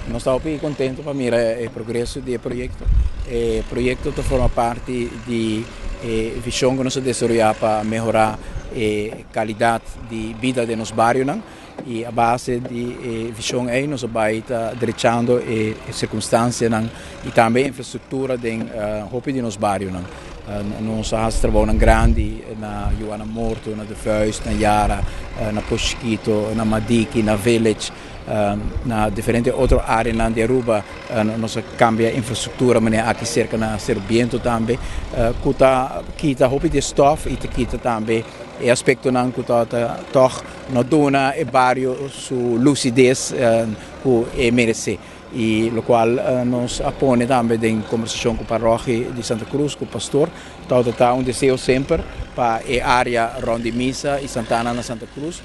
Nós estamos bem contentes para mirar o progresso do projeto. O projeto forma parte de visão que nós desenvolvemos para melhorar a qualidade de vida de nos bairros. E a base de visão aí nós vamos estar dirigendo as circunstâncias e também a infraestrutura de nos bairros. Nós trabalhamos grande na Joana Morto, na De Vuist, na Yara, na Posquito, na Madiki, na Village, na diferentes outras áreas na Aruba. Nós cambiamos a infraestrutura, mas aqui cerca na Serbiento também. Kita hopi de stof e kita também o aspecto não que toch no dona e bairro su lucidez que merece. E o qual nos apone também em conversação com a paróquia de Santa Cruz, com o pastor. Todo está desejo sempre para a área Ronde Missa e Santana na Santa Cruz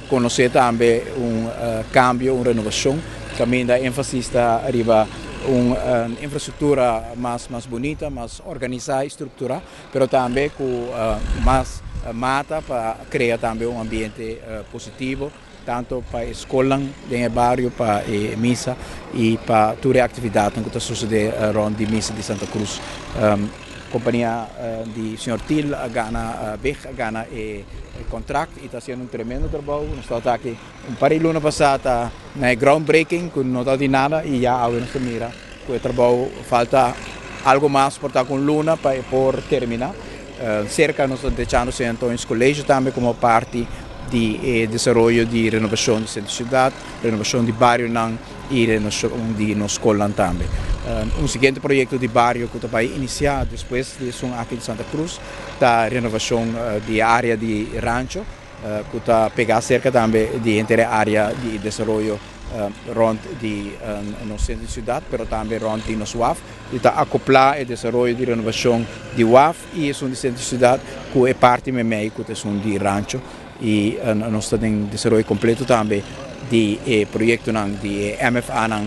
conhecer também cambio, uma renovação. Também dá ênfase está arriba uma infraestrutura mais bonita, mais organizada e estruturada, mas também com mais mata para criar também ambiente positivo, tanto para a escola, no bairro, para a missa e para toda a atividade que está sucedendo rond a missa de Santa Cruz. Companhia de Sr. Til gana o contrato e está sendo tremendo trabalho. Nós estamos aqui par de luna passada na groundbreaking, que não está de nada e já agora nós mira que o trabalho falta algo mais por estar com luna para por terminar. Cerca nós estamos deixando então os colégios também como parte de desenvolvimento de renovação do centro de cidade, renovação de bairro e renovação de nossa escola também. Seguinte projeto de bairro que vai iniciar depois de aqui de Santa Cruz, a renovação de área de rancho, que está pegar cerca também de inteira área de desenvolvimento rond de nosso centro de cidade, mas também rond de nosso UAF, e está acoplar o desenvolvimento de renovação de UAF e o centro de cidade, que é parte do meio que é de rancho. E nós estamos em desenvolvimento completo também de projeto de MFA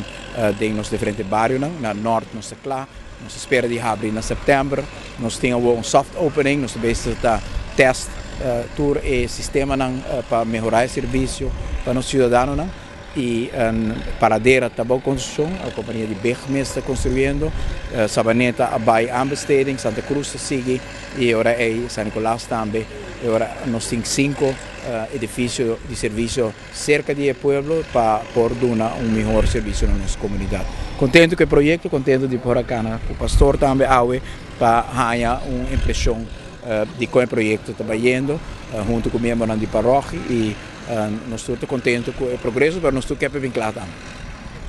de nos diferentes bairros. Na norte nós estamos lá, nós esperamos de abrir em setembro. Nós temos soft opening, nós estamos test todo o sistema para melhorar o serviço para os cidadãos. E paradeira está boa construção, a companhia de Bech está construindo, Sabaneta, Abai, Ambesteding, Santa Cruz segue e agora é São Nicolás também. Agora nós temos 5 edifícios de serviço cerca do pueblo para dar melhor serviço na nossa comunidade. Contente com o projeto, contente de por aqui, o pastor também para ganhar uma impressão de como o projeto está indo, junto com o membro da paróquia e nós estamos contentes com o progresso, mas nós estamos vinculado também.